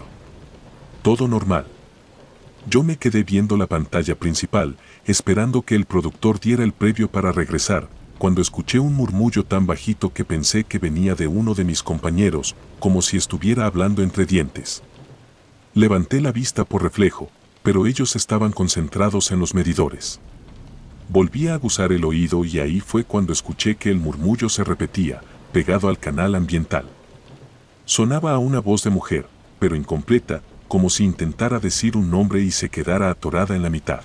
Todo normal. Yo me quedé viendo la pantalla principal, esperando que el productor diera el previo para regresar, cuando escuché un murmullo tan bajito que pensé que venía de uno de mis compañeros, como si estuviera hablando entre dientes. Levanté la vista por reflejo, pero ellos estaban concentrados en los medidores. Volví a aguzar el oído y ahí fue cuando escuché que el murmullo se repetía, pegado al canal ambiental. Sonaba a una voz de mujer, pero incompleta, como si intentara decir un nombre y se quedara atorada en la mitad.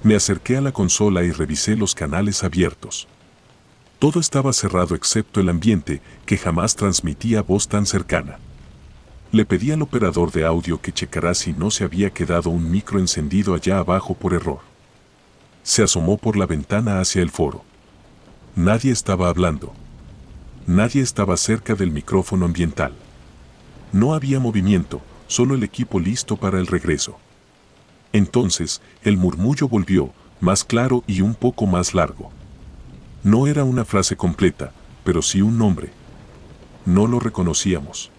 Me acerqué a la consola y revisé los canales abiertos. Todo estaba cerrado excepto el ambiente, que jamás transmitía voz tan cercana. Le pedí al operador de audio que checara si no se había quedado un micro encendido allá abajo por error. Se asomó por la ventana hacia el foro. Nadie estaba hablando. Nadie estaba cerca del micrófono ambiental. No había movimiento, solo el equipo listo para el regreso. Entonces, el murmullo volvió, más claro y un poco más largo. No era una frase completa, pero sí un nombre. No lo reconocíamos.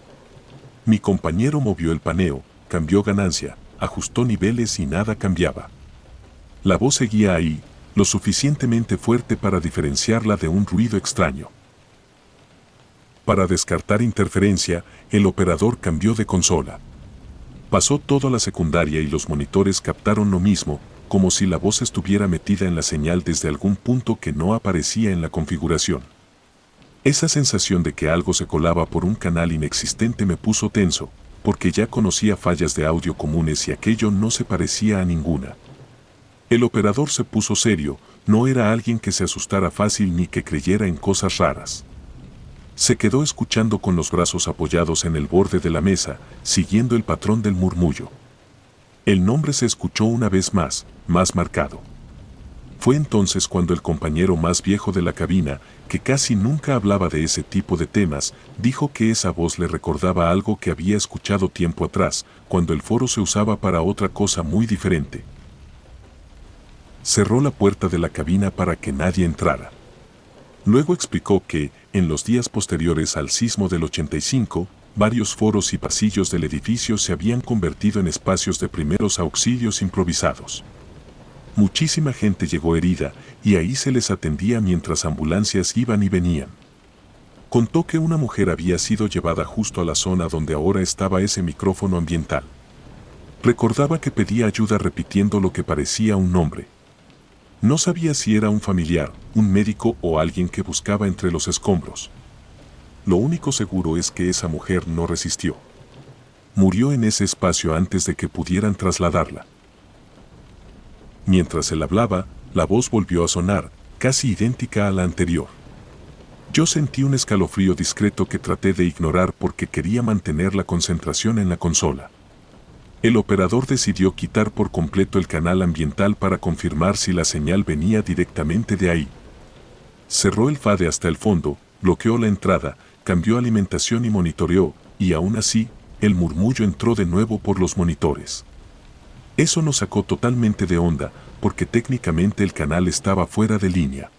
Mi compañero movió el paneo, cambió ganancia, ajustó niveles y nada cambiaba. La voz seguía ahí, lo suficientemente fuerte para diferenciarla de un ruido extraño. Para descartar interferencia, el operador cambió de consola. Pasó toda la secundaria y los monitores captaron lo mismo, como si la voz estuviera metida en la señal desde algún punto que no aparecía en la configuración. Esa sensación de que algo se colaba por un canal inexistente me puso tenso, porque ya conocía fallas de audio comunes y aquello no se parecía a ninguna. El operador se puso serio, no era alguien que se asustara fácil ni que creyera en cosas raras. Se quedó escuchando con los brazos apoyados en el borde de la mesa, siguiendo el patrón del murmullo. El nombre se escuchó una vez más marcado. Fue entonces cuando el compañero más viejo de la cabina, que casi nunca hablaba de ese tipo de temas, dijo que esa voz le recordaba algo que había escuchado tiempo atrás, cuando el foro se usaba para otra cosa muy diferente. Cerró la puerta de la cabina para que nadie entrara. Luego explicó que, en los días posteriores al sismo del 85, varios foros y pasillos del edificio se habían convertido en espacios de primeros auxilios improvisados. Muchísima gente llegó herida, y ahí se les atendía mientras ambulancias iban y venían. Contó que una mujer había sido llevada justo a la zona donde ahora estaba ese micrófono ambiental. Recordaba que pedía ayuda repitiendo lo que parecía un nombre. No sabía si era un familiar, un médico o alguien que buscaba entre los escombros. Lo único seguro es que esa mujer no resistió. Murió en ese espacio antes de que pudieran trasladarla. Mientras él hablaba, la voz volvió a sonar, casi idéntica a la anterior. Yo sentí un escalofrío discreto que traté de ignorar porque quería mantener la concentración en la consola. El operador decidió quitar por completo el canal ambiental para confirmar si la señal venía directamente de ahí. Cerró el FADE hasta el fondo, bloqueó la entrada, cambió alimentación y monitoreó, y aún así, el murmullo entró de nuevo por los monitores. Eso nos sacó totalmente de onda, porque técnicamente el canal estaba fuera de línea.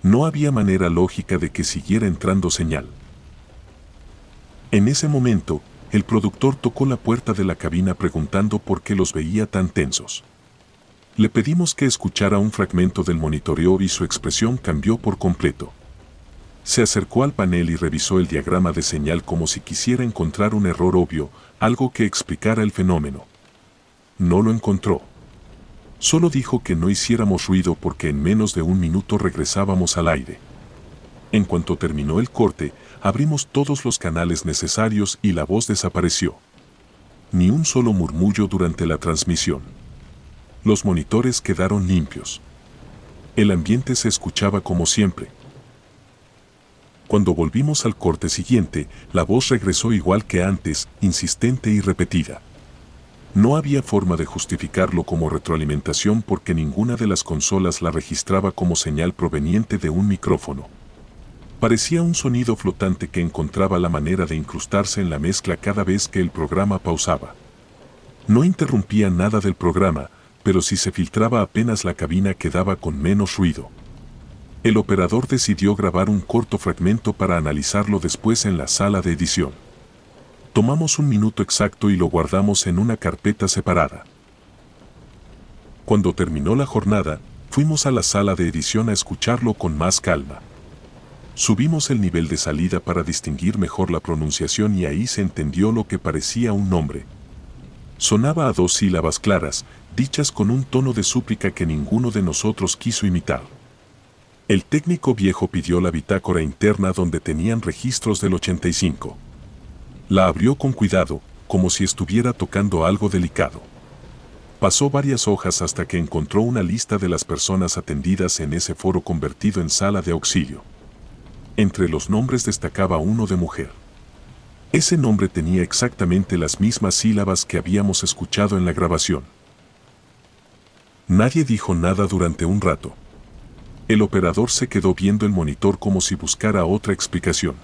No había manera lógica de que siguiera entrando señal. En ese momento, el productor tocó la puerta de la cabina preguntando por qué los veía tan tensos. Le pedimos que escuchara un fragmento del monitoreo y su expresión cambió por completo. Se acercó al panel y revisó el diagrama de señal como si quisiera encontrar un error obvio, algo que explicara el fenómeno. No lo encontró. Solo dijo que no hiciéramos ruido porque en menos de un minuto regresábamos al aire. En cuanto terminó el corte, abrimos todos los canales necesarios y la voz desapareció. Ni un solo murmullo durante la transmisión. Los monitores quedaron limpios. El ambiente se escuchaba como siempre. Cuando volvimos al corte siguiente, la voz regresó igual que antes, insistente y repetida. No había forma de justificarlo como retroalimentación porque ninguna de las consolas la registraba como señal proveniente de un micrófono. Parecía un sonido flotante que encontraba la manera de incrustarse en la mezcla cada vez que el programa pausaba. No interrumpía nada del programa, pero si se filtraba apenas la cabina quedaba con menos ruido. El operador decidió grabar un corto fragmento para analizarlo después en la sala de edición. Tomamos un minuto exacto y lo guardamos en una carpeta separada. Cuando terminó la jornada, fuimos a la sala de edición a escucharlo con más calma. Subimos el nivel de salida para distinguir mejor la pronunciación y ahí se entendió lo que parecía un nombre. Sonaba a 2 sílabas claras, dichas con un tono de súplica que ninguno de nosotros quiso imitar. El técnico viejo pidió la bitácora interna donde tenían registros del 85. La abrió con cuidado, como si estuviera tocando algo delicado. Pasó varias hojas hasta que encontró una lista de las personas atendidas en ese foro convertido en sala de auxilio. Entre los nombres destacaba uno de mujer. Ese nombre tenía exactamente las mismas sílabas que habíamos escuchado en la grabación. Nadie dijo nada durante un rato. El operador se quedó viendo el monitor como si buscara otra explicación.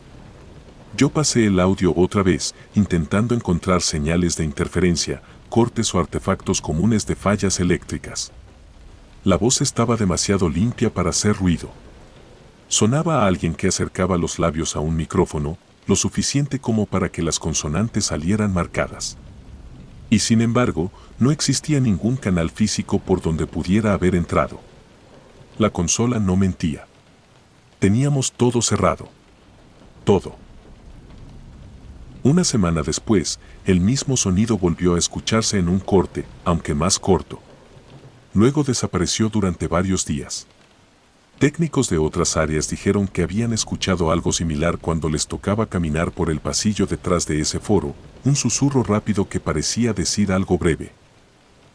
Yo pasé el audio otra vez, intentando encontrar señales de interferencia, cortes o artefactos comunes de fallas eléctricas. La voz estaba demasiado limpia para hacer ruido. Sonaba a alguien que acercaba los labios a un micrófono, lo suficiente como para que las consonantes salieran marcadas. Y sin embargo, no existía ningún canal físico por donde pudiera haber entrado. La consola no mentía. Teníamos todo cerrado. Todo. Una semana después, el mismo sonido volvió a escucharse en un corte, aunque más corto. Luego desapareció durante varios días. Técnicos de otras áreas dijeron que habían escuchado algo similar cuando les tocaba caminar por el pasillo detrás de ese foro, un susurro rápido que parecía decir algo breve.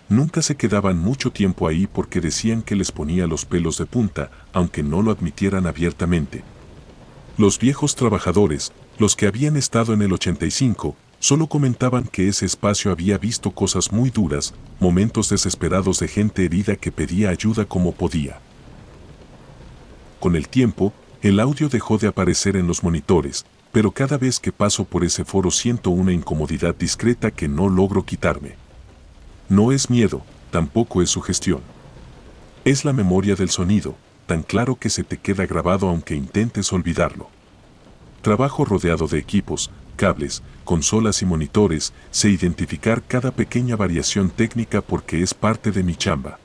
Nunca se quedaban mucho tiempo ahí porque decían que les ponía los pelos de punta, aunque no lo admitieran abiertamente. Los viejos trabajadores, los que habían estado en el 85, solo comentaban que ese espacio había visto cosas muy duras, momentos desesperados de gente herida que pedía ayuda como podía. Con el tiempo, el audio dejó de aparecer en los monitores, pero cada vez que paso por ese foro siento una incomodidad discreta que no logro quitarme. No es miedo, tampoco es sugestión. Es la memoria del sonido, tan claro que se te queda grabado aunque intentes olvidarlo. Trabajo rodeado de equipos, cables, consolas y monitores, sé identificar cada pequeña variación técnica porque es parte de mi chamba.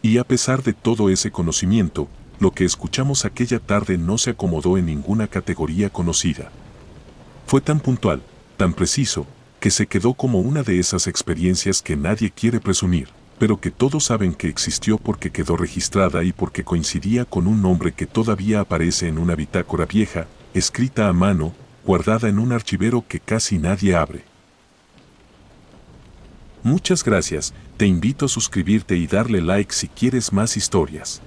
Y a pesar de todo ese conocimiento, lo que escuchamos aquella tarde no se acomodó en ninguna categoría conocida. Fue tan puntual, tan preciso, que se quedó como una de esas experiencias que nadie quiere presumir, pero que todos saben que existió porque quedó registrada y porque coincidía con un nombre que todavía aparece en una bitácora vieja, escrita a mano, guardada en un archivero que casi nadie abre. Muchas gracias, te invito a suscribirte y darle like si quieres más historias.